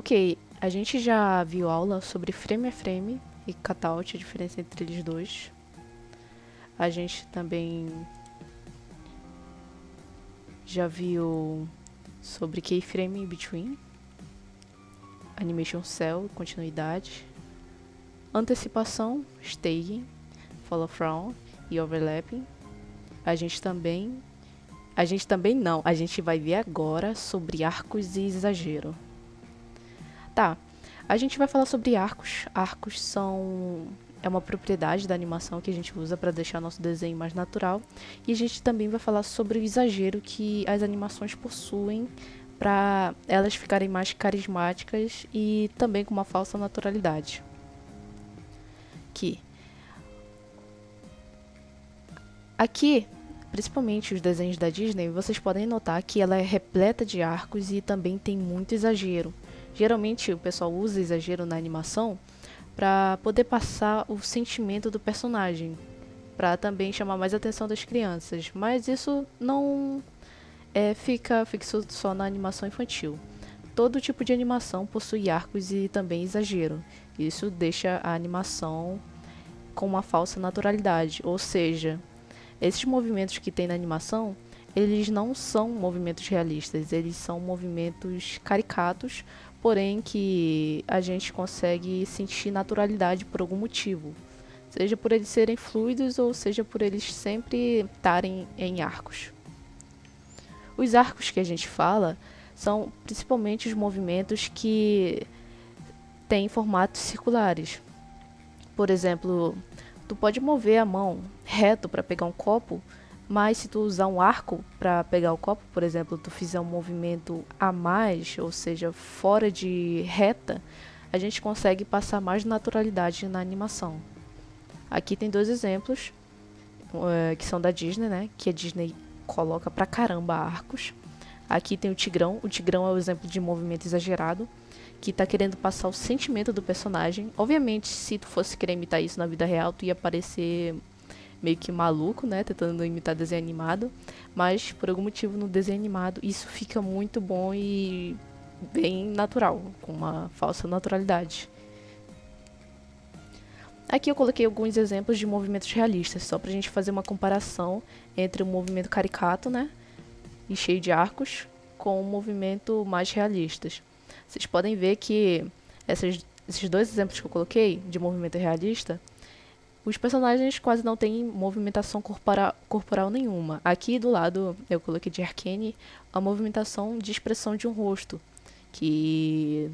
Ok, a gente já viu aula sobre frame a frame e cutout, a diferença entre eles dois. A gente também já viu sobre keyframe in between, animation cell, continuidade, antecipação, staging, follow from e overlapping. A gente vai ver agora sobre arcos e exagero. Tá, a gente vai falar sobre arcos. Arcos é uma propriedade da animação que a gente usa para deixar nosso desenho mais natural. E a gente também vai falar sobre o exagero que as animações possuem para elas ficarem mais carismáticas e também com uma falsa naturalidade. Aqui, principalmente os desenhos da Disney, vocês podem notar que ela é repleta de arcos e também tem muito exagero. Geralmente o pessoal usa exagero na animação para poder passar o sentimento do personagem, para também chamar mais a atenção das crianças, mas isso não fica fixo só na animação infantil. Todo tipo de animação possui arcos e também exagero. Isso deixa a animação com uma falsa naturalidade, ou seja, esses movimentos que tem na animação, eles não são movimentos realistas, eles são movimentos caricatos, porém que a gente consegue sentir naturalidade por algum motivo. Seja por eles serem fluidos ou seja por eles sempre estarem em arcos. Os arcos que a gente fala são principalmente os movimentos que têm formatos circulares. Por exemplo, tu pode mover a mão reto para pegar um copo, mas se tu usar um arco para pegar o copo, por exemplo, tu fizer um movimento a mais, ou seja, fora de reta, a gente consegue passar mais naturalidade na animação. Aqui tem dois exemplos que são da Disney, né? Que a Disney coloca pra caramba arcos. Aqui tem o Tigrão. O Tigrão é o exemplo de movimento exagerado, que tá querendo passar o sentimento do personagem. Obviamente, se tu fosse querer imitar isso na vida real, tu ia parecer meio que maluco, né, tentando imitar desenho animado, mas por algum motivo no desenho animado isso fica muito bom e bem natural, com uma falsa naturalidade. Aqui eu coloquei alguns exemplos de movimentos realistas, só pra gente fazer uma comparação entre o movimento caricato, né, e cheio de arcos, com o movimento mais realistas. Vocês podem ver que esses dois exemplos que eu coloquei de movimento realista, os personagens quase não têm movimentação corporal nenhuma. Aqui do lado eu coloquei de Arcane a movimentação de expressão de um rosto, que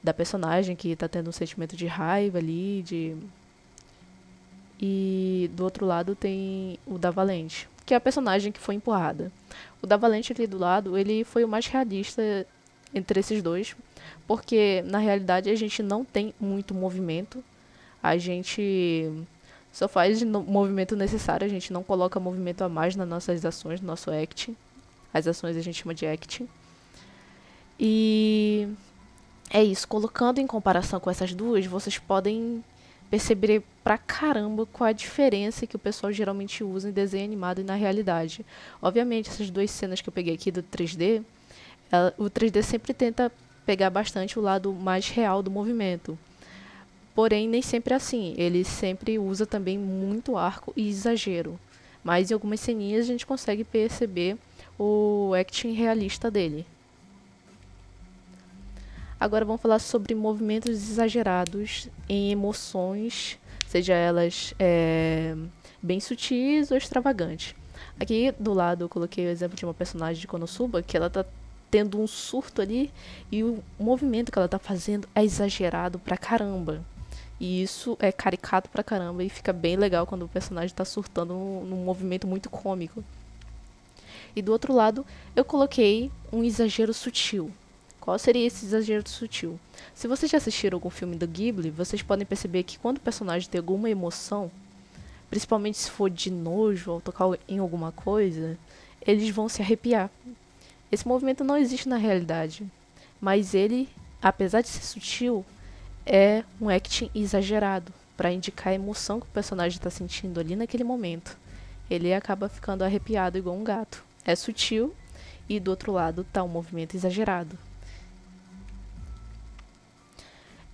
da personagem que está tendo um sentimento de raiva ali, e do outro lado tem o da Valente, que é a personagem que foi empurrada. O da Valente ali do lado, ele foi o mais realista entre esses dois, porque na realidade a gente não tem muito movimento, a gente só faz o movimento necessário, a gente não coloca movimento a mais nas nossas ações, no nosso acting. As ações a gente chama de acting. E é isso, colocando em comparação com essas duas, vocês podem perceber pra caramba qual a diferença que o pessoal geralmente usa em desenho animado e na realidade. Obviamente, essas duas cenas que eu peguei aqui do 3D, o 3D sempre tenta pegar bastante o lado mais real do movimento. Porém, nem sempre é assim. Ele sempre usa também muito arco e exagero. Mas em algumas ceninhas a gente consegue perceber o acting realista dele. Agora vamos falar sobre movimentos exagerados em emoções, seja elas bem sutis ou extravagantes. Aqui do lado eu coloquei o exemplo de uma personagem de Konosuba, que ela tá tendo um surto ali e o movimento que ela tá fazendo é exagerado pra caramba. E isso é caricato pra caramba e fica bem legal quando o personagem tá surtando num movimento muito cômico. E do outro lado, eu coloquei um exagero sutil. Qual seria esse exagero sutil? Se vocês já assistiram algum filme do Ghibli, vocês podem perceber que quando o personagem tem alguma emoção, principalmente se for de nojo ou tocar em alguma coisa, eles vão se arrepiar. Esse movimento não existe na realidade, mas ele, apesar de ser sutil, é um acting exagerado para indicar a emoção que o personagem está sentindo ali naquele momento. Ele acaba ficando arrepiado igual um gato. É sutil e do outro lado está um movimento exagerado.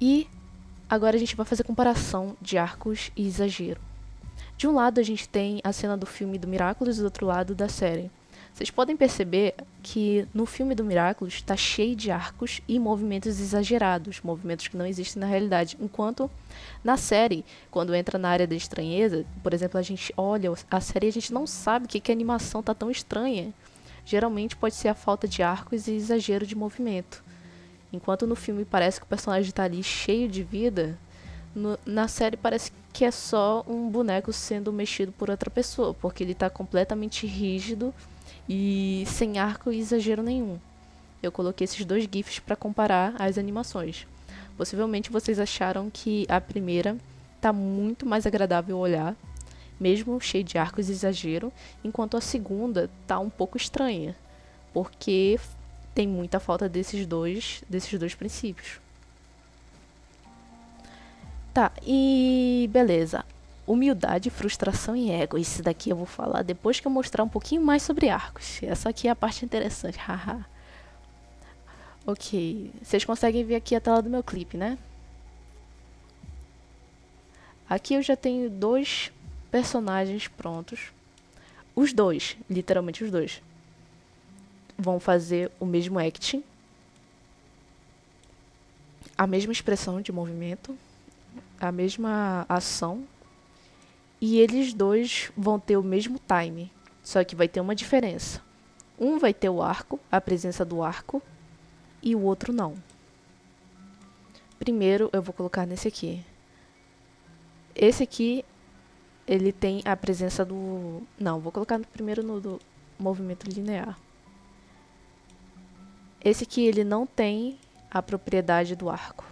E agora a gente vai fazer comparação de arcos e exagero. De um lado a gente tem a cena do filme do Miraculous e do outro lado da série. Vocês podem perceber que no filme do Miraculous está cheio de arcos e movimentos exagerados, movimentos que não existem na realidade. Enquanto na série, quando entra na área da estranheza, por exemplo, a gente olha a série e a gente não sabe que a animação tá tão estranha. Geralmente pode ser a falta de arcos e exagero de movimento. Enquanto no filme parece que o personagem está ali cheio de vida, na série parece que é só um boneco sendo mexido por outra pessoa, porque ele está completamente rígido e sem arco e exagero nenhum. Eu coloquei esses dois GIFs para comparar as animações. Possivelmente vocês acharam que a primeira está muito mais agradável olhar, mesmo cheio de arcos e exagero, enquanto a segunda está um pouco estranha, porque tem muita falta desses dois princípios. Tá, e beleza. Humildade, frustração e ego. Esse daqui eu vou falar depois que eu mostrar um pouquinho mais sobre arcos. Essa aqui é a parte interessante, haha. Ok, vocês conseguem ver aqui a tela do meu clipe, né? Aqui eu já tenho dois personagens prontos. Os dois, literalmente os dois, vão fazer o mesmo acting, a mesma expressão de movimento, a mesma ação, e eles dois vão ter o mesmo time, só que vai ter uma diferença. Um vai ter o arco, a presença do arco, e o outro não. Primeiro eu vou colocar nesse aqui. Esse aqui, ele tem a presença do... Não, vou colocar primeiro no do movimento linear. Esse aqui, ele não tem a propriedade do arco.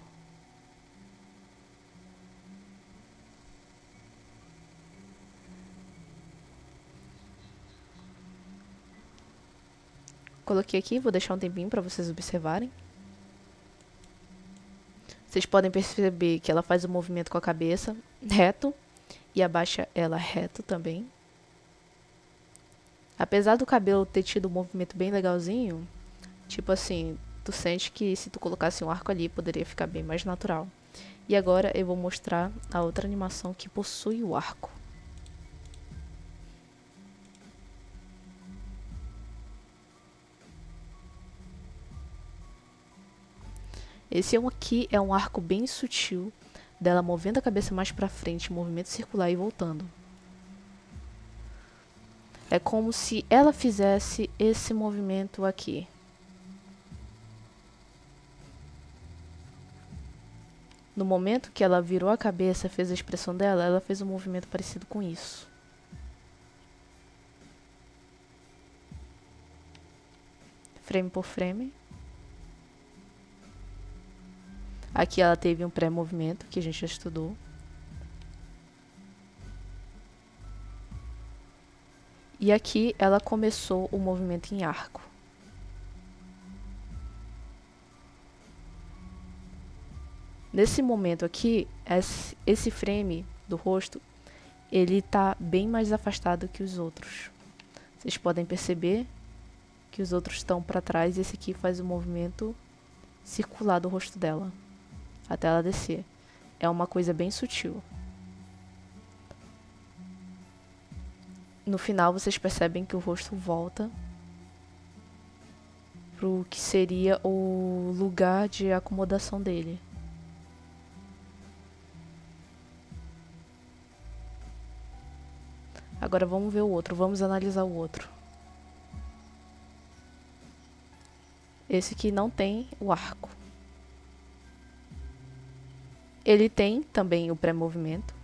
Coloquei aqui, vou deixar um tempinho para vocês observarem. Vocês podem perceber que ela faz o movimento com a cabeça reto e abaixa ela reto também. Apesar do cabelo ter tido um movimento bem legalzinho, tipo assim, tu sente que se tu colocasse um arco ali, poderia ficar bem mais natural. E agora eu vou mostrar a outra animação que possui o arco. Esse aqui é um arco bem sutil, dela movendo a cabeça mais pra frente, movimento circular e voltando. É como se ela fizesse esse movimento aqui. No momento que ela virou a cabeça, fez a expressão dela, ela fez um movimento parecido com isso. Frame por frame. Aqui ela teve um pré-movimento, que a gente já estudou. E aqui ela começou o movimento em arco. Nesse momento aqui, esse frame do rosto, ele tá bem mais afastado que os outros. Vocês podem perceber que os outros estão para trás e esse aqui faz o movimento circular do rosto dela, até ela descer. É uma coisa bem sutil. No final, vocês percebem que o rosto volta pro que seria o lugar de acomodação dele. Agora vamos ver o outro, vamos analisar o outro. Esse aqui não tem o arco. Ele tem também o pré-movimento.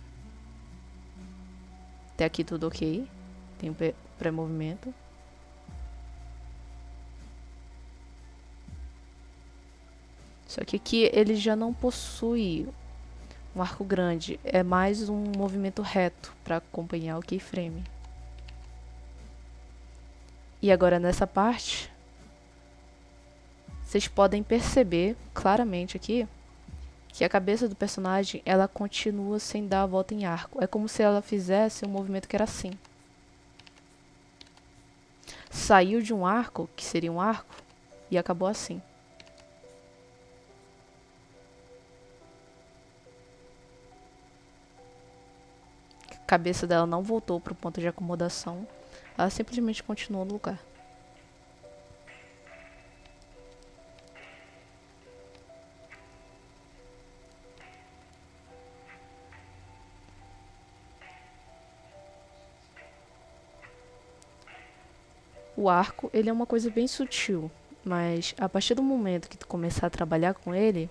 Até aqui tudo ok. Tem o pré-movimento. Só que aqui ele já não possui um arco grande. É mais um movimento reto para acompanhar o keyframe. E agora nessa parte, vocês podem perceber claramente aqui que a cabeça do personagem, ela continua sem dar a volta em arco. É como se ela fizesse um movimento que era assim. Saiu de um arco, que seria um arco, e acabou assim. cabeça dela não voltou para o ponto de acomodação. Ela simplesmente continuou no lugar. O arco, ele é uma coisa bem sutil, mas a partir do momento que tu começar a trabalhar com ele,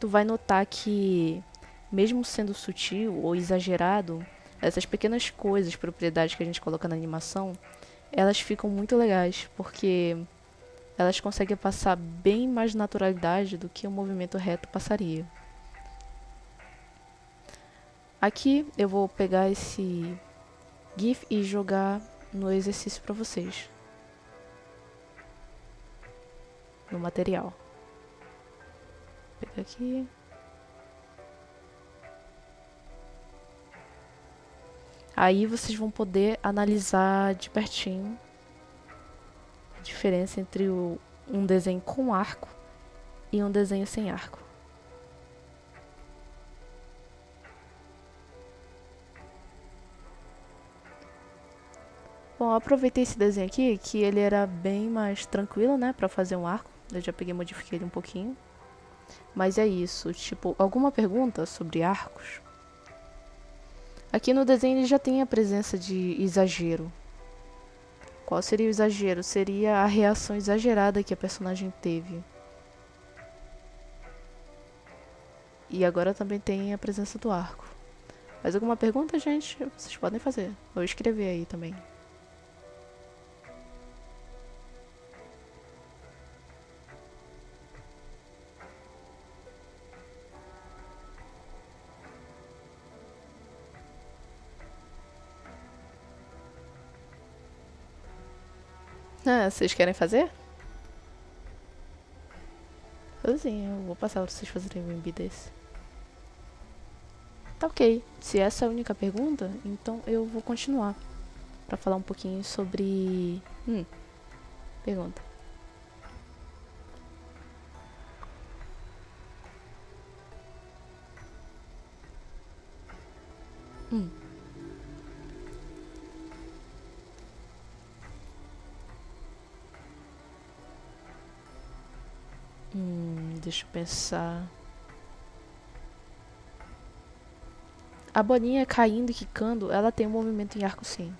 tu vai notar que, mesmo sendo sutil ou exagerado, essas pequenas coisas, propriedades que a gente coloca na animação, elas ficam muito legais, porque elas conseguem passar bem mais naturalidade do que um movimento reto passaria. Aqui eu vou pegar esse GIF e jogar no exercício para vocês, no material. Vou pegar aqui. Aí vocês vão poder analisar de pertinho a diferença entre um desenho com arco e um desenho sem arco. Bom, eu aproveitei esse desenho aqui, que ele era bem mais tranquilo, né, pra fazer um arco. Eu já peguei e modifiquei ele um pouquinho. Mas é isso, tipo, alguma pergunta sobre arcos? Aqui no desenho ele já tem a presença de exagero. Qual seria o exagero? Seria a reação exagerada que a personagem teve. E agora também tem a presença do arco. Mais alguma pergunta, gente? Vocês podem fazer. Ou escrever aí também. Ah, vocês querem fazer? Sim, eu vou passar pra vocês fazerem um MB desse. Tá ok. Se essa é a única pergunta, então eu vou continuar pra falar um pouquinho sobre... Pergunta. Deixa eu pensar. A bolinha caindo e quicando, ela tem um movimento em arco sim.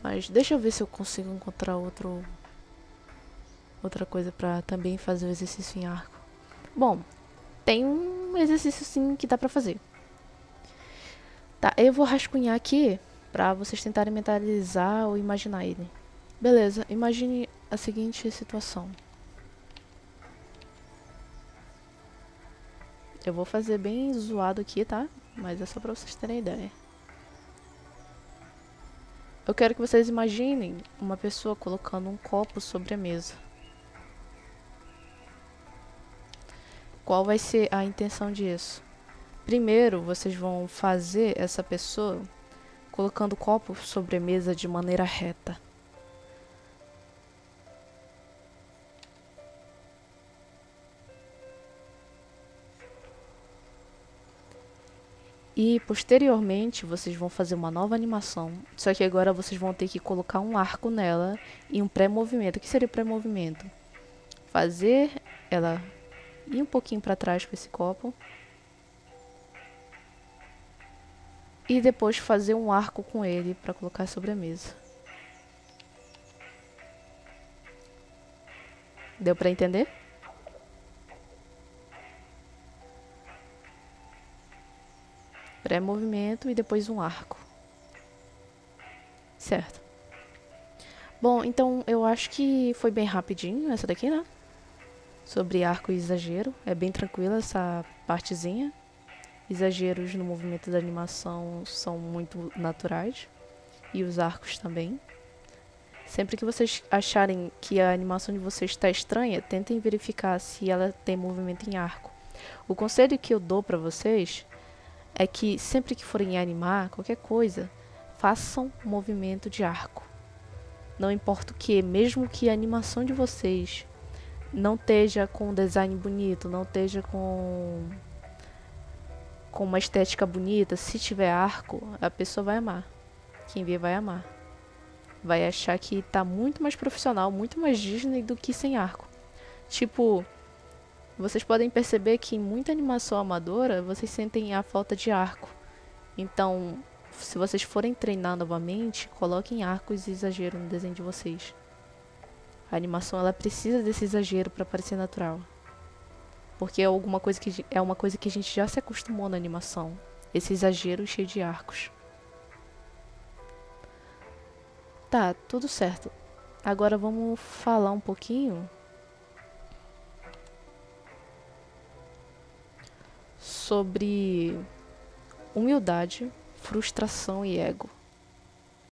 Mas deixa eu ver se eu consigo encontrar outra coisa pra também fazer o exercício em arco. Bom, tem um exercício sim que dá pra fazer. Tá, eu vou rascunhar aqui pra vocês tentarem mentalizar ou imaginar ele. Beleza, imagine a seguinte situação. Eu vou fazer bem zoado aqui, tá? Mas é só pra vocês terem ideia. Eu quero que vocês imaginem uma pessoa colocando um copo sobre a mesa. Qual vai ser a intenção disso? Primeiro, vocês vão fazer essa pessoa colocando o copo sobre a mesa de maneira reta. E posteriormente vocês vão fazer uma nova animação, só que agora vocês vão ter que colocar um arco nela e um pré-movimento. O que seria o pré-movimento? Fazer ela ir um pouquinho para trás com esse copo e depois fazer um arco com ele para colocar sobre a mesa. Deu para entender? Pré-movimento e depois um arco. Certo. Bom, então eu acho que foi bem rapidinho essa daqui, né? Sobre arco e exagero. É bem tranquila essa partezinha. Exageros no movimento da animação são muito naturais. E os arcos também. Sempre que vocês acharem que a animação de vocês está estranha, tentem verificar se ela tem movimento em arco. O conselho que eu dou para vocês é que sempre que forem animar qualquer coisa, façam movimento de arco. Não importa o que, mesmo que a animação de vocês não esteja com um design bonito, não esteja com com uma estética bonita, se tiver arco, a pessoa vai amar. Quem vê vai amar. Vai achar que tá muito mais profissional, muito mais Disney do que sem arco. Tipo, vocês podem perceber que em muita animação amadora, vocês sentem a falta de arco. Então, se vocês forem treinar novamente, coloquem arcos e exagero no desenho de vocês. A animação ela precisa desse exagero para parecer natural. Porque é uma coisa que a gente já se acostumou na animação. Esse exagero cheio de arcos. Tá, tudo certo. Agora vamos falar um pouquinho sobre humildade, frustração e ego.